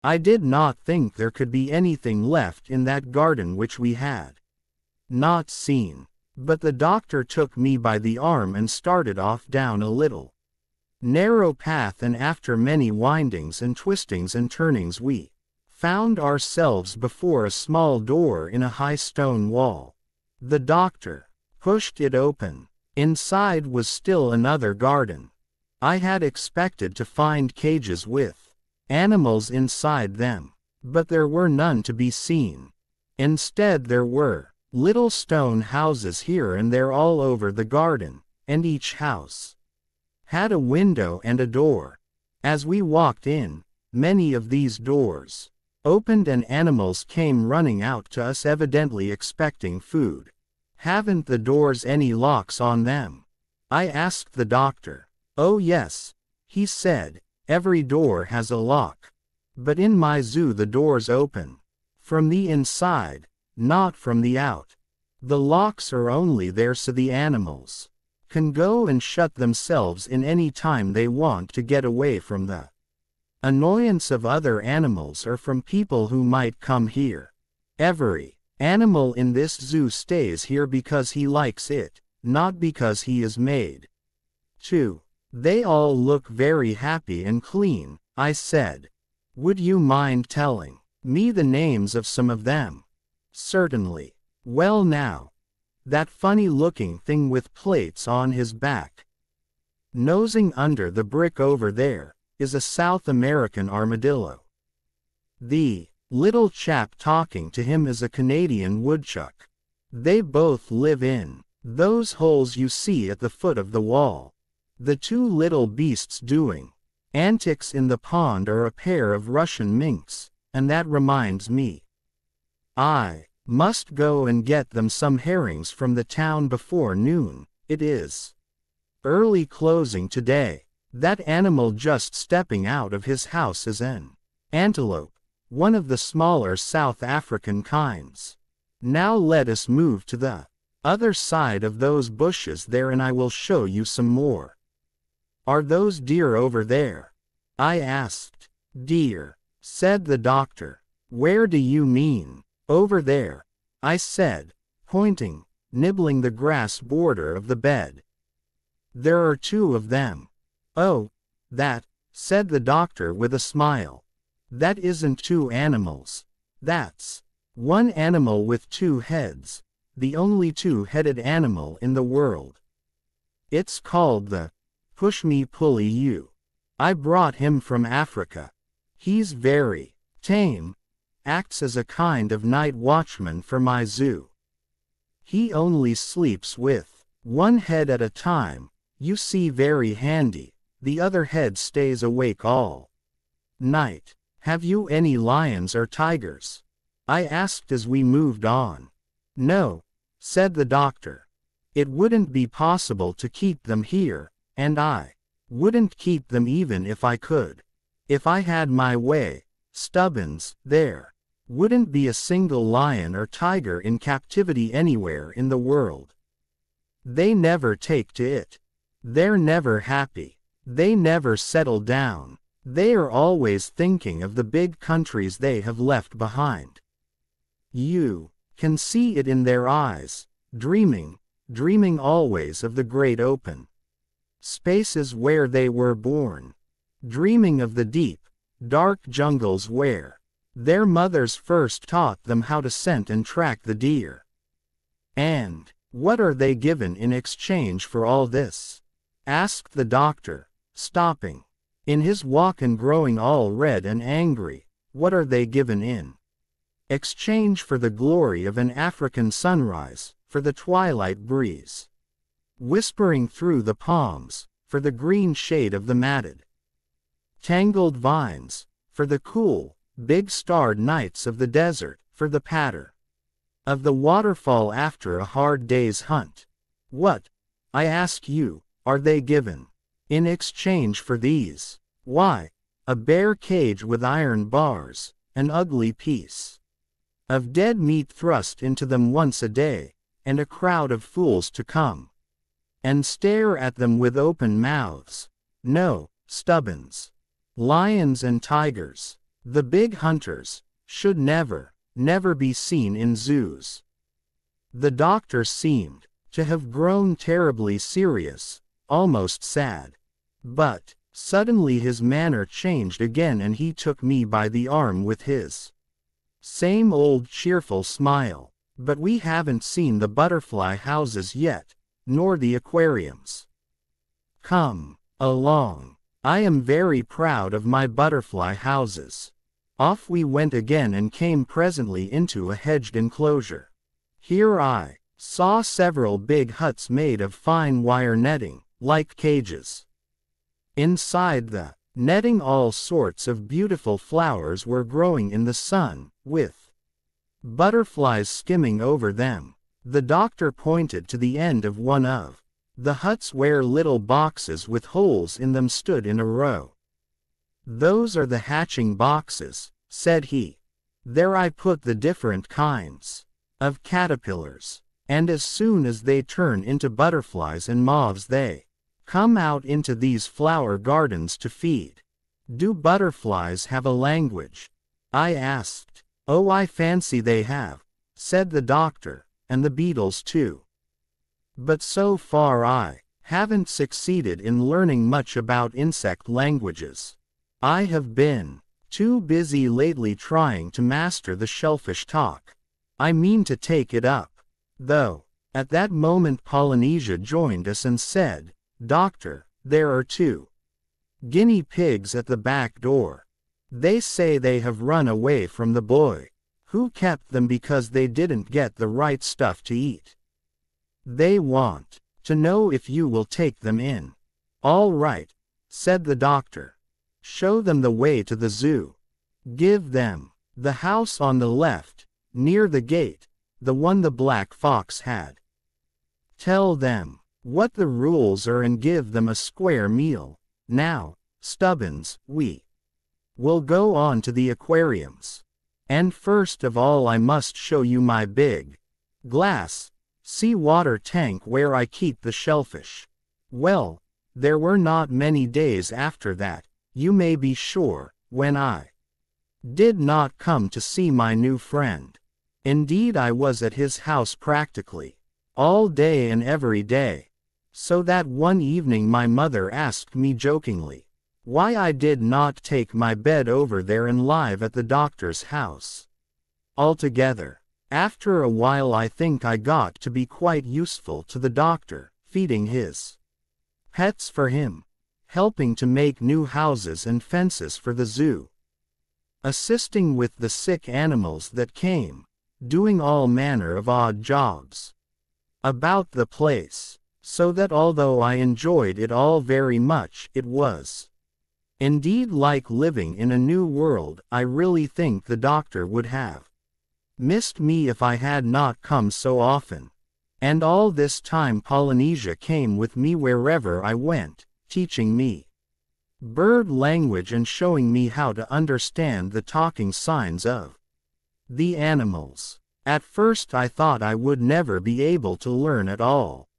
I did not think there could be anything left in that garden which we had not seen. But the doctor took me by the arm and started off down a little narrow path, and after many windings and twistings and turnings we found ourselves before a small door in a high stone wall. The doctor pushed it open. Inside was still another garden. I had expected to find cages with animals inside them, but there were none to be seen. Instead there were little stone houses here and there all over the garden, and each house had a window and a door. As we walked in, many of these doors opened and animals came running out to us, evidently expecting food. Haven't the doors any locks on them? I asked the doctor. Oh yes, he said, every door has a lock. But in my zoo the doors open from the inside, not from the out. The locks are only there so the animals can go and shut themselves in any time they want to get away from the annoyance of other animals or from people who might come here. Every animal in this zoo stays here because he likes it, not because he is made to. They all look very happy and clean, I said. Would you mind telling me the names of some of them? Certainly. Well now, that funny-looking thing with plates on his back, nosing under the brick over there, is a South American armadillo. The little chap talking to him is a Canadian woodchuck. They both live in those holes you see at the foot of the wall. The two little beasts doing antics in the pond are a pair of Russian minks, and that reminds me. I must go and get them some herrings from the town before noon. It is early closing today. That animal just stepping out of his house is an antelope, one of the smaller South African kinds. Now let us move to the other side of those bushes there and I will show you some more. Are those deer over there? I asked. Deer, said the doctor. Where do you mean? Over there, I said, pointing, nibbling the grass border of the bed. There are two of them. Oh, that, said the doctor with a smile. That isn't two animals. That's one animal with two heads, the only two-headed animal in the world. It's called the push-me-pulley-you. I brought him from Africa. He's very tame. Acts as a kind of night watchman for my zoo. He only sleeps with one head at a time, you see, very handy. The other head stays awake all night. Have you any lions or tigers? I asked as we moved on. No, said the doctor. It wouldn't be possible to keep them here, and I wouldn't keep them even if I could. If I had my way, Stubbins, there wouldn't be a single lion or tiger in captivity anywhere in the world. They never take to it. They're never happy. They never settle down. They are always thinking of the big countries they have left behind. You can see it in their eyes, dreaming always of the great open spaces where they were born, dreaming of the deep, dark jungles where their mothers first taught them how to scent and track the deer. And what are they given in exchange for all this? Asked the doctor, stopping in his walk and growing all red and angry. What are they given in exchange for the glory of an African sunrise, for the twilight breeze whispering through the palms, for the green shade of the matted, tangled vines, for the cool, big starred nights of the desert, for the patter of the waterfall after a hard day's hunt? What, I ask you, are they given in exchange for these? Why, a bare cage with iron bars, an ugly piece of dead meat thrust into them once a day, and a crowd of fools to come and stare at them with open mouths. No, Stubbins. Lions and tigers, The big hunters should never be seen in zoos. The doctor seemed to have grown terribly serious, almost sad. But suddenly his manner changed again and he took me by the arm with his same old cheerful smile. But we haven't seen the butterfly houses yet, nor the aquariums. Come along. I am very proud of my butterfly houses. Off we went again and came presently into a hedged enclosure. Here I saw several big huts made of fine wire netting, like cages. Inside the netting all sorts of beautiful flowers were growing in the sun, with butterflies skimming over them. The doctor pointed to the end of one of the huts where little boxes with holes in them stood in a row. "Those are the hatching boxes," said he. "There I put the different kinds of caterpillars, and as soon as they turn into butterflies and moths they come out into these flower gardens to feed." "Do butterflies have a language?" I asked. "Oh, I fancy they have," said the doctor, "and the beetles too. But so far I haven't succeeded in learning much about insect languages. I have been too busy lately trying to master the shellfish talk. I mean to take it up, though." At that moment Polynesia joined us and said, "Doctor, there are 2 guinea pigs at the back door. They say they have run away from the boy who kept them because they didn't get the right stuff to eat. They want to know if you will take them in." "All right," said the doctor. "Show them the way to the zoo. Give them the house on the left, near the gate, the one the black fox had. Tell them what the rules are and give them a square meal. Now, Stubbins, we will go on to the aquariums. And first of all I must show you my big glass sea-water tank where I keep the shellfish." Well, there were not many days after that, you may be sure, when I did not come to see my new friend. Indeed, I was at his house practically all day and every day. So that one evening my mother asked me jokingly why I did not take my bed over there and live at the doctor's house altogether. After a while I think I got to be quite useful to the doctor, feeding his pets for him, helping to make new houses and fences for the zoo, assisting with the sick animals that came, doing all manner of odd jobs about the place, so that although I enjoyed it all very much, it was indeed like living in a new world. I really think the doctor would have missed me if I had not come so often. And all this time Polynesia came with me wherever I went, teaching me bird language and showing me how to understand the talking signs of the animals. At first I thought I would never be able to learn at all.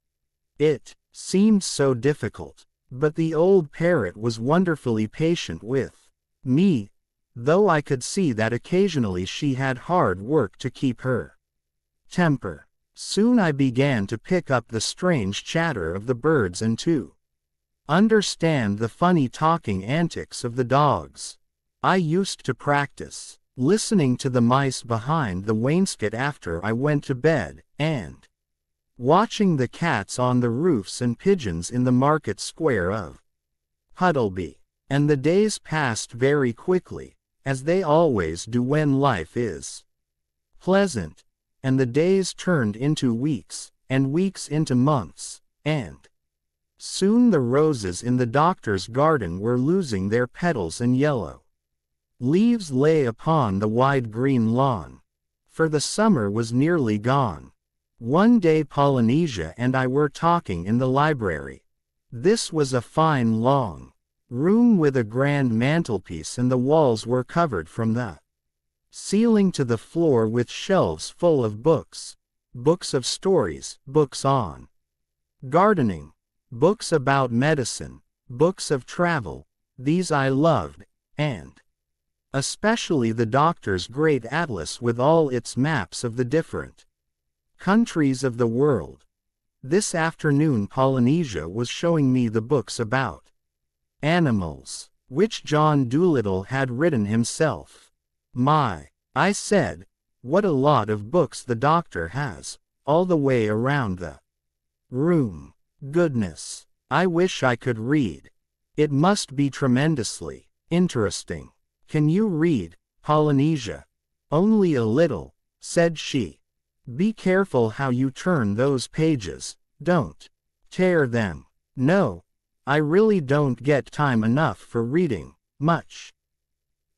It seemed so difficult, but the old parrot was wonderfully patient with me, though I could see that occasionally she had hard work to keep her temper. Soon I began to pick up the strange chatter of the birds and to understand the funny talking antics of the dogs. I used to practice listening to the mice behind the wainscot after I went to bed, and watching the cats on the roofs and pigeons in the market square of Puddleby. And the days passed very quickly, as they always do when life is pleasant, and the days turned into weeks, and weeks into months, and soon the roses in the doctor's garden were losing their petals and yellow leaves lay upon the wide green lawn, for the summer was nearly gone. One day Polynesia and I were talking in the library. This was a fine long room with a grand mantelpiece, and the walls were covered from the ceiling to the floor with shelves full of books. Books of stories, books on gardening, books about medicine, books of travel. These I loved, and Especially the doctor's great atlas with all its maps of the different countries of the world. This afternoon Polynesia was showing me the books about animals, which John Dolittle had written himself. My, I said, what a lot of books the doctor has, all the way around the room. Goodness, I wish I could read. It must be tremendously interesting. Can you read, Polynesia? Only a little, said she. Be careful how you turn those pages, don't tear them. No, I really don't get time enough for reading much.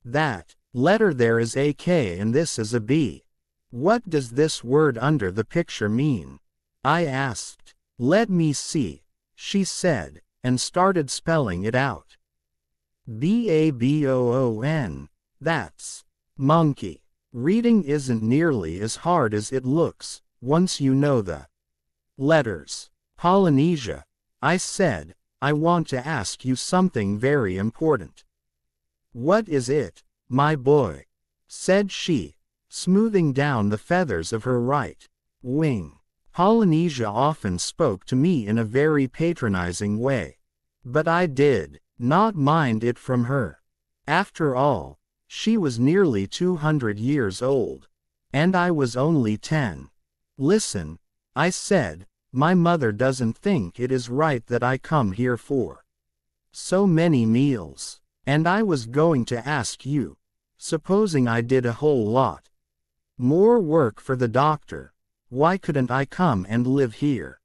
That letter there is a K and this is a B. What does this word under the picture mean? I asked. Let me see, she said, and started spelling it out. Baboon. That's monkey. Reading isn't nearly as hard as it looks, once you know the letters. Polynesia, I said, I want to ask you something very important. What is it, my boy? Said she, smoothing down the feathers of her right wing. Polynesia often spoke to me in a very patronizing way. But I did not mind it from her. After all, she was nearly 200 years old. And I was only 10. Listen, I said, my mother doesn't think it is right that I come here for so many meals. And I was going to ask you, supposing I did a whole lot more work for the doctor, why couldn't I come and live here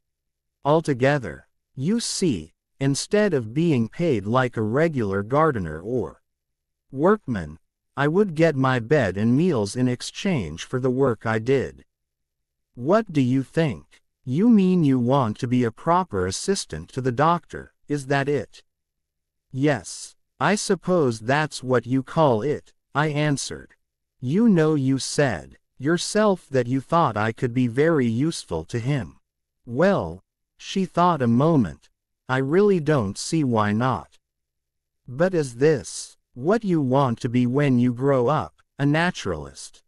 altogether? You see, instead of being paid like a regular gardener or workman, I would get my bed and meals in exchange for the work I did. What do you think? You mean you want to be a proper assistant to the doctor, is that it? Yes, I suppose that's what you call it, I answered. You know you said yourself that you thought I could be very useful to him. Well, she thought a moment. I really don't see why not. But is this what you want to be when you grow up, a naturalist?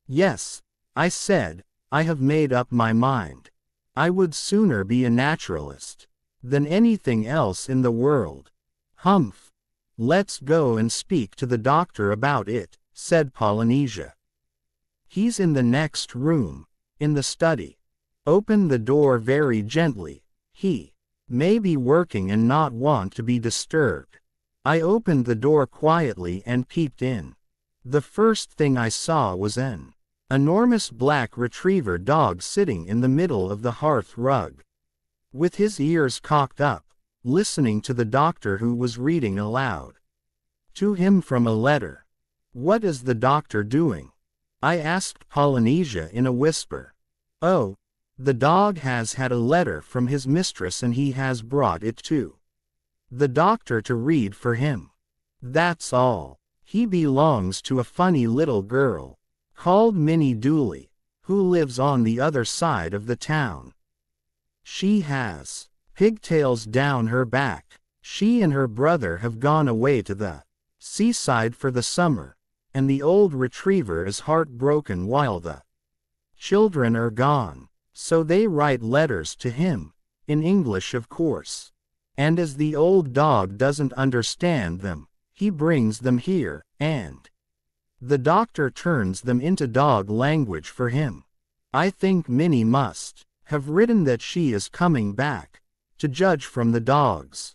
Yes, I said, I have made up my mind. I would sooner be a naturalist than anything else in the world. Humph. Let's go and speak to the doctor about it, said Polynesia. He's in the next room, in the study. Open the door very gently. He may be working and not want to be disturbed. I opened the door quietly and peeped in. The first thing I saw was an enormous black retriever dog sitting in the middle of the hearth rug, with his ears cocked up, listening to the doctor who was reading aloud to him from a letter. What is the doctor doing? I asked Polynesia in a whisper. Oh, the dog has had a letter from his mistress and he has brought it to the doctor to read for him. That's all. He belongs to a funny little girl called Minnie Dooley, who lives on the other side of the town. She has pigtails down her back. She and her brother have gone away to the seaside for the summer, and the old retriever is heartbroken while the children are gone. So they write letters to him, in English of course. And as the old dog doesn't understand them, he brings them here, and the doctor turns them into dog language for him. I think Minnie must have written that she is coming back, to judge from the dog's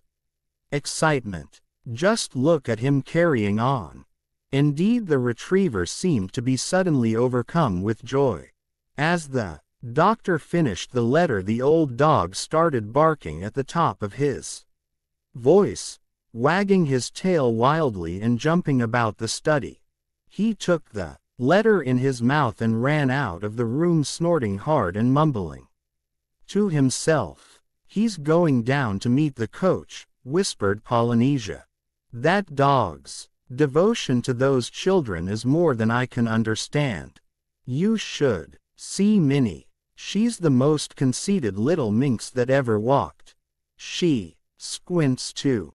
excitement. Just look at him carrying on. Indeed, the retriever seemed to be suddenly overcome with joy. As the doctor finished the letter, the old dog started barking at the top of his voice, wagging his tail wildly and jumping about the study. He took the letter in his mouth and ran out of the room snorting hard and mumbling to himself. He's going down to meet the coach, whispered Polynesia. That dog's devotion to those children is more than I can understand. You should see Minnie. She's the most conceited little minx that ever walked. She squints too.